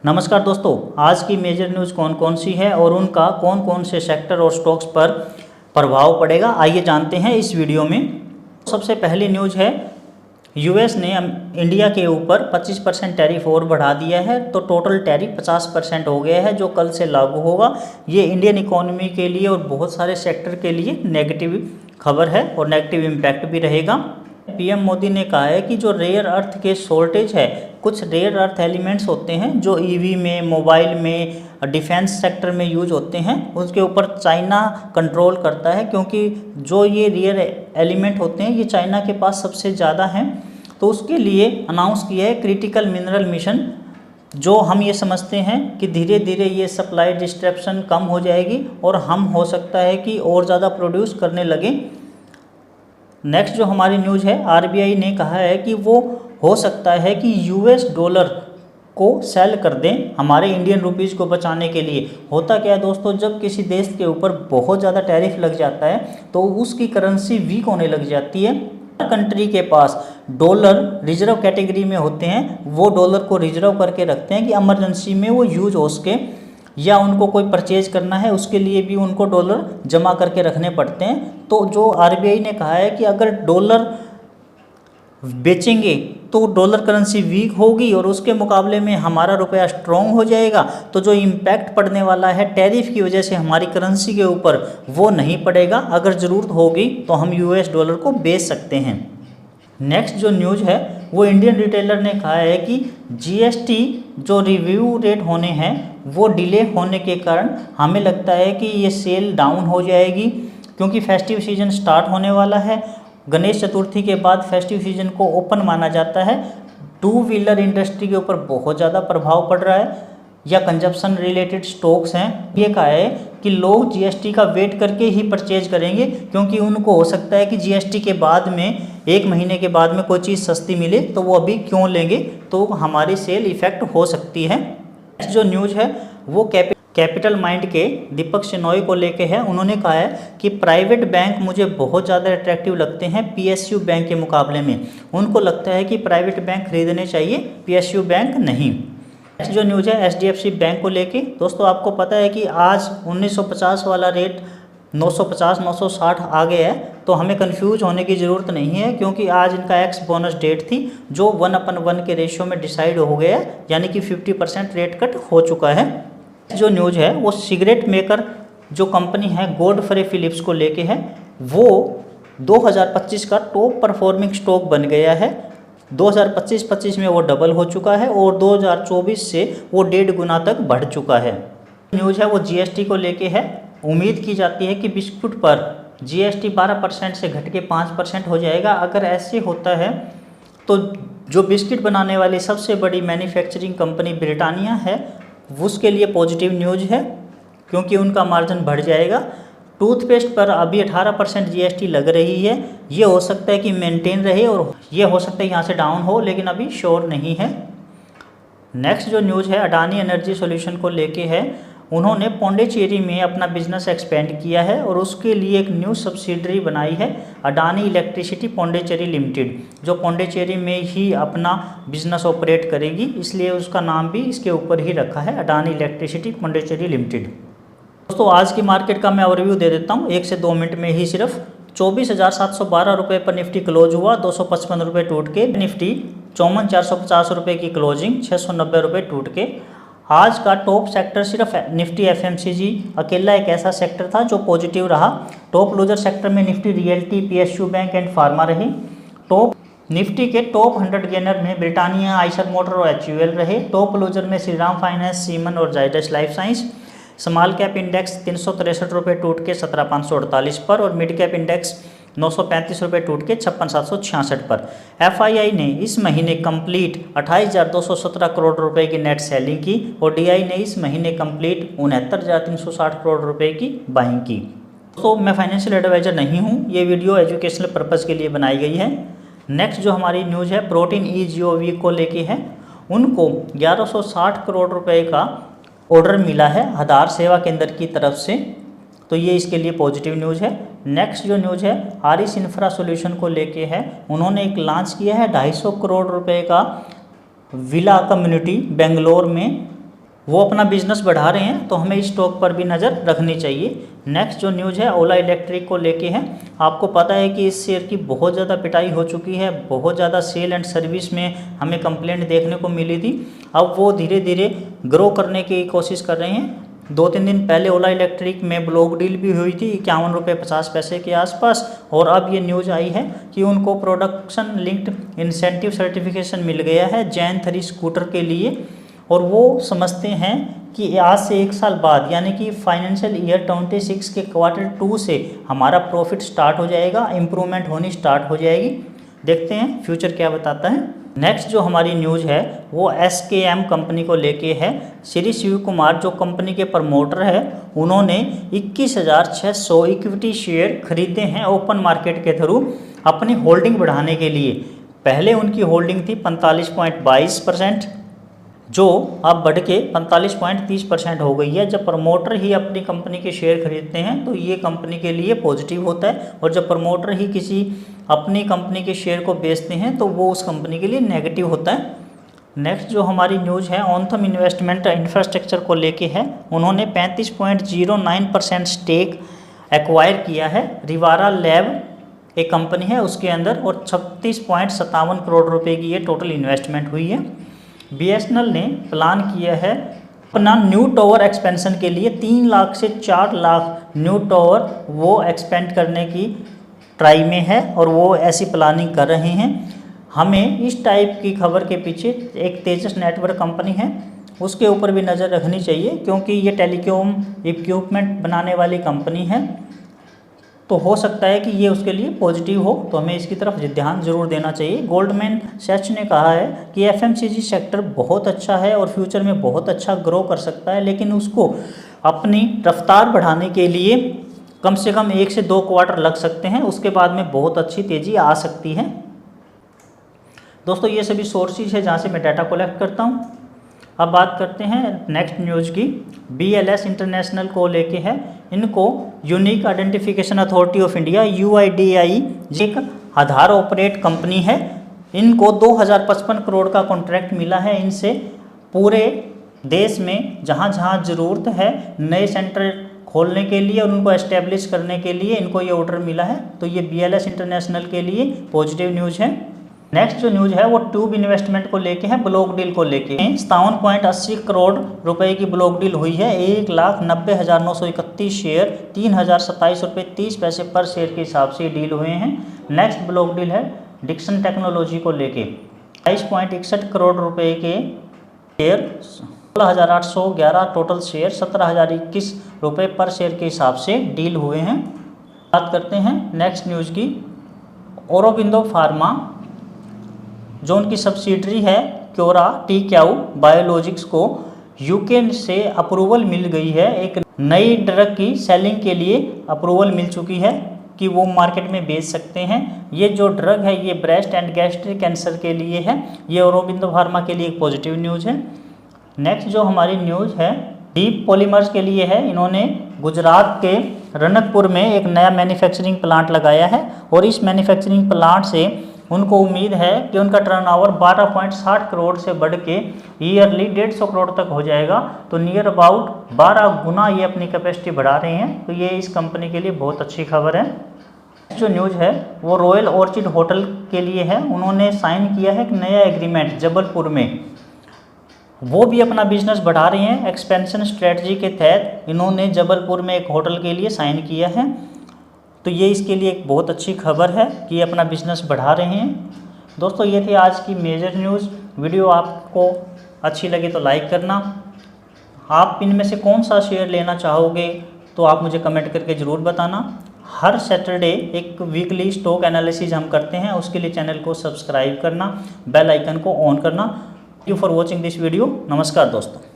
नमस्कार दोस्तों, आज की मेजर न्यूज़ कौन कौन सी है और उनका कौन कौन से सेक्टर और स्टॉक्स पर प्रभाव पड़ेगा, आइए जानते हैं इस वीडियो में। सबसे पहली न्यूज़ है, यूएस ने इंडिया के ऊपर 25% टैरिफ और बढ़ा दिया है, तो टोटल टैरिफ 50% हो गया है जो कल से लागू होगा। ये इंडियन इकोनॉमी के लिए और बहुत सारे सेक्टर के लिए नेगेटिव खबर है और नेगेटिव इम्पैक्ट भी रहेगा। पीएम मोदी ने कहा है कि जो रेयर अर्थ के शॉर्टेज है, कुछ रेयर अर्थ एलिमेंट्स होते हैं जो ईवी में, मोबाइल में, डिफेंस सेक्टर में यूज होते हैं, उसके ऊपर चाइना कंट्रोल करता है, क्योंकि जो ये रेयर एलिमेंट होते हैं ये चाइना के पास सबसे ज़्यादा हैं। तो उसके लिए अनाउंस किया है क्रिटिकल मिनरल मिशन, जो हम ये समझते हैं कि धीरे धीरे ये सप्लाई डिस्ट्रप्शन कम हो जाएगी और हम हो सकता है कि और ज़्यादा प्रोड्यूस करने लगे। नेक्स्ट जो हमारी न्यूज़ है, आरबीआई ने कहा है कि वो हो सकता है कि यूएस डॉलर को सेल कर दें हमारे इंडियन रुपीज़ को बचाने के लिए। होता क्या है दोस्तों, जब किसी देश के ऊपर बहुत ज़्यादा टैरिफ लग जाता है तो उसकी करेंसी वीक होने लग जाती है। कंट्री के पास डॉलर रिजर्व कैटेगरी में होते हैं, वो डॉलर को रिजर्व करके रखते हैं कि इमरजेंसी में वो यूज हो सके, या उनको कोई परचेज करना है उसके लिए भी उनको डॉलर जमा करके रखने पड़ते हैं। तो जो आरबीआई ने कहा है कि अगर डॉलर बेचेंगे तो डॉलर करेंसी वीक होगी और उसके मुकाबले में हमारा रुपया स्ट्रॉन्ग हो जाएगा, तो जो इम्पैक्ट पड़ने वाला है टैरिफ की वजह से हमारी करेंसी के ऊपर वो नहीं पड़ेगा। अगर ज़रूरत होगी तो हम यूएस डॉलर को बेच सकते हैं। नेक्स्ट जो न्यूज़ है वो इंडियन रिटेलर ने कहा है कि जीएसटी जो रिव्यू रेट होने हैं वो डिले होने के कारण हमें लगता है कि ये सेल डाउन हो जाएगी, क्योंकि फेस्टिव सीजन स्टार्ट होने वाला है। गणेश चतुर्थी के बाद फेस्टिव सीजन को ओपन माना जाता है। टू व्हीलर इंडस्ट्री के ऊपर बहुत ज़्यादा प्रभाव पड़ रहा है, या कंजप्शन रिलेटेड स्टॉक्स हैं। ये कहा है कि लोग जीएसटी का वेट करके ही परचेज करेंगे, क्योंकि उनको हो सकता है कि जीएसटी के बाद में 1 महीने के बाद में कोई चीज़ सस्ती मिले तो वो अभी क्यों लेंगे, तो हमारी सेल इफेक्ट हो सकती है। जो न्यूज़ है वो कैपिटल माइंड के दीपक शेनॉय को लेके है। उन्होंने कहा है कि प्राइवेट बैंक मुझे बहुत ज़्यादा अट्रैक्टिव लगते हैं पीएसयू बैंक के मुकाबले में। उनको लगता है कि प्राइवेट बैंक खरीदने चाहिए, पीएसयू बैंक नहीं। नेक्स्ट जो न्यूज़ है एचडीएफसी बैंक को लेके। दोस्तों आपको पता है कि आज 1950 वाला रेट 950-960 आ गया है, तो हमें कंफ्यूज होने की ज़रूरत नहीं है, क्योंकि आज इनका एक्स बोनस डेट थी जो 1/1 के रेशियो में डिसाइड हो गया है, यानी कि 50% रेट कट हो चुका है। जो न्यूज़ है वो सिगरेट मेकर जो कंपनी है गॉडफ्रे फिलिप्स को लेके है। वो 2025 का टॉप परफॉर्मिंग स्टॉक बन गया है। 2025 में वो डबल हो चुका है और 2024 से वो 1.5 गुना तक बढ़ चुका है। न्यूज़ है वो जीएसटी को लेके है। उम्मीद की जाती है कि बिस्कुट पर जीएसटी 12% से घट के 5% हो जाएगा। अगर ऐसे होता है तो जो बिस्किट बनाने वाली सबसे बड़ी मैन्युफैक्चरिंग कंपनी ब्रिटानिया है उसके लिए पॉजिटिव न्यूज़ है, क्योंकि उनका मार्जिन बढ़ जाएगा। टूथपेस्ट पर अभी 18% जीएसटी लग रही है, ये हो सकता है कि मेंटेन रहे और ये हो सकता है यहाँ से डाउन हो, लेकिन अभी श्योर नहीं है। नेक्स्ट जो न्यूज़ है अडानी एनर्जी सॉल्यूशन को लेके है। उन्होंने पौंडीचेरी में अपना बिजनेस एक्सपेंड किया है और उसके लिए एक न्यू सब्सिडरी बनाई है, अडानी इलेक्ट्रिसिटी पौंडीचेरी लिमिटेड, जो पौंडीचेरी में ही अपना बिजनेस ऑपरेट करेगी, इसलिए उसका नाम भी इसके ऊपर ही रखा है, अडानी इलेक्ट्रिसिटी पौंडीचेरी लिमिटेड। दोस्तों आज की मार्केट का मैं ओवरव्यू दे देता हूँ 1 से 2 मिनट में ही सिर्फ। 24,712 रुपये पर निफ्टी क्लोज हुआ, 255 रुपये टूट के। निफ्टी 54,450 रुपये की क्लोजिंग, 690 रुपये टूट के। आज का टॉप सेक्टर सिर्फ निफ्टी एफएमसीजी अकेला एक ऐसा सेक्टर था जो पॉजिटिव रहा। टॉप लूजर सेक्टर में Nifty realty, PSU bank and pharma रही। निफ्टी के टॉप 100 गेनर में ब्रिटानिया, आइशर मोटर और एचयूएल रहे। टॉप लूजर में श्रीराम फाइनेंस, सीमन और Zydus life science. Small cap index 363 रुपये टूट के 17,548 पर और मिड कैप इंडेक्स 935 रुपये टूट के 56,766 पर। एफआईआई ने इस महीने कंप्लीट 28,217 करोड़ रुपए की नेट सेलिंग की और डीआई ने इस महीने कंप्लीट 69,360 करोड़ रुपए की बाइंग की। दोस्तों मैं फाइनेंशियल एडवाइजर नहीं हूँ, ये वीडियो एजुकेशनल पर्पज़ के लिए बनाई गई है। नेक्स्ट जो हमारी न्यूज़ है प्रोटीन ईजीओवी को लेके है। उनको 1160 करोड़ रुपए का ऑर्डर मिला है आधार सेवा केंद्र की तरफ से, तो ये इसके लिए पॉजिटिव न्यूज़ है। नेक्स्ट जो न्यूज़ है हारिस इंफ्रा सॉल्यूशन को लेके है। उन्होंने एक लॉन्च किया है 250 करोड़ रुपए का विला कम्युनिटी बेंगलोर में, वो अपना बिजनेस बढ़ा रहे हैं, तो हमें इस स्टॉक पर भी नज़र रखनी चाहिए। नेक्स्ट जो न्यूज़ है ओला इलेक्ट्रिक को लेके है। आपको पता है कि इस शेयर की बहुत ज़्यादा पिटाई हो चुकी है, बहुत ज़्यादा सेल एंड सर्विस में हमें कंप्लेंट देखने को मिली थी। अब वो धीरे धीरे ग्रो करने की कोशिश कर रहे हैं। 2-3 दिन पहले ओला इलेक्ट्रिक में ब्लॉक डील भी हुई थी 51 रुपये 50 पैसे के आसपास, और अब ये न्यूज़ आई है कि उनको प्रोडक्शन लिंक्ड इंसेंटिव सर्टिफिकेशन मिल गया है जैन 3 स्कूटर के लिए, और वो समझते हैं कि आज से 1 साल बाद यानी कि फाइनेंशियल ईयर 26 के Q2 से हमारा प्रॉफिट स्टार्ट हो जाएगा, इम्प्रूवमेंट होनी स्टार्ट हो जाएगी। देखते हैं फ्यूचर क्या बताता है। नेक्स्ट जो हमारी न्यूज़ है वो SKM कंपनी को लेके है। श्री शिव कुमार जो कंपनी के प्रमोटर है, उन्होंने 21,600 इक्विटी शेयर खरीदे हैं ओपन मार्केट के थ्रू अपनी होल्डिंग बढ़ाने के लिए। पहले उनकी होल्डिंग थी 45.22%, जो अब बढ़ के 45.30% हो गई है। जब प्रमोटर ही अपनी कंपनी के शेयर खरीदते हैं तो ये कंपनी के लिए पॉजिटिव होता है, और जब प्रमोटर ही किसी अपनी कंपनी के शेयर को बेचते हैं तो वो उस कंपनी के लिए नेगेटिव होता है। नेक्स्ट जो हमारी न्यूज़ है ऑन्थम इन्वेस्टमेंट इंफ्रास्ट्रक्चर को लेके है। उन्होंने 35.09% स्टेक एक्वायर किया है रिवारा लैब एक कंपनी है उसके अंदर, और 36.57 करोड़ रुपए की ये टोटल इन्वेस्टमेंट हुई है। BSNL ने प्लान किया है अपना न्यू टावर एक्सपेंशन के लिए 3 लाख से 4 लाख न्यू टावर वो एक्सपेंड करने की ट्राई में है, और वो ऐसी प्लानिंग कर रहे हैं। हमें इस टाइप की खबर के पीछे एक तेजस नेटवर्क कंपनी है उसके ऊपर भी नज़र रखनी चाहिए, क्योंकि ये टेलीकॉम इक्विपमेंट बनाने वाली कंपनी है, तो हो सकता है कि ये उसके लिए पॉजिटिव हो, तो हमें इसकी तरफ ध्यान जरूर देना चाहिए। गोल्डमैन सैच्स ने कहा है कि FMCG सेक्टर बहुत अच्छा है और फ्यूचर में बहुत अच्छा ग्रो कर सकता है, लेकिन उसको अपनी रफ्तार बढ़ाने के लिए कम से कम 1 से 2 क्वार्टर लग सकते हैं, उसके बाद में बहुत अच्छी तेज़ी आ सकती है। दोस्तों ये सभी सोर्सेज है जहाँ से मैं डाटा कलेक्ट करता हूँ। अब बात करते हैं नेक्स्ट न्यूज़ की। BLS इंटरनेशनल को लेके है। इनको unique identification authority of India UIDAI एक आधार ऑपरेट कंपनी है। इनको 2055 करोड़ का कॉन्ट्रैक्ट मिला है इनसे पूरे देश में जहाँ जहाँ ज़रूरत है नए सेंटर खोलने के लिए और उनको एस्टेब्लिश करने के लिए इनको ये ऑर्डर मिला है, तो ये BLS इंटरनेशनल के लिए पॉजिटिव न्यूज़ है। नेक्स्ट जो न्यूज़ है वो ट्यूब इन्वेस्टमेंट को लेके है, ब्लॉक डील को लेके 57.80 करोड़ रुपए की ब्लॉक डील हुई है। 1,90,931 शेयर 3,027 रुपये 30 पैसे पर शेयर के हिसाब से डील हुए हैं। नेक्स्ट ब्लॉक डील है डिक्सन टेक्नोलॉजी को लेके 22.61 करोड़ रुपए के शेयर 16,811 टोटल शेयर 17,021 रुपये पर शेयर के हिसाब से डील हुए हैं। बात करते हैं नेक्स्ट न्यूज़ की। औरोबिंदो फार्मा जो उनकी सब्सिडरी है क्योरा टी-क्याउ बायोलॉजिक्स को यूके से अप्रूवल मिल गई है। एक नई ड्रग की सेलिंग के लिए अप्रूवल मिल चुकी है कि वो मार्केट में बेच सकते हैं। ये जो ड्रग है ये ब्रेस्ट एंड गैस्ट्रिक कैंसर के लिए है। ये औरोबिंदो फार्मा के लिए एक पॉजिटिव न्यूज़ है। नेक्स्ट जो हमारी न्यूज़ है डीप पॉलीमर्स के लिए है। इन्होंने गुजरात के रनकपुर में एक नया मैन्युफैक्चरिंग प्लांट लगाया है, और इस मैन्युफैक्चरिंग प्लांट से उनको उम्मीद है कि उनका टर्नओवर 12.60 करोड़ से बढ़ के ईयरली 150 करोड़ तक हो जाएगा। तो नियर अबाउट 12 गुना ये अपनी कैपेसिटी बढ़ा रहे हैं, तो ये इस कंपनी के लिए बहुत अच्छी खबर है। जो न्यूज़ है वो रॉयल ऑर्चिड होटल के लिए है। उन्होंने साइन किया है एक नया एग्रीमेंट जबलपुर में, वो भी अपना बिजनेस बढ़ा रहे हैं। एक्सपेंशन स्ट्रेटजी के तहत इन्होंने जबलपुर में एक होटल के लिए साइन किया है, तो ये इसके लिए एक बहुत अच्छी खबर है कि ये अपना बिजनेस बढ़ा रहे हैं। दोस्तों ये थी आज की मेजर न्यूज़। वीडियो आपको अच्छी लगे तो लाइक करना। आप इनमें से कौन सा शेयर लेना चाहोगे तो आप मुझे कमेंट करके ज़रूर बताना। हर सैटरडे एक वीकली स्टॉक एनालिसिस हम करते हैं, उसके लिए चैनल को सब्सक्राइब करना, बेल आइकन को ऑन करना। Thank you for watching this video. नमस्कार दोस्तों।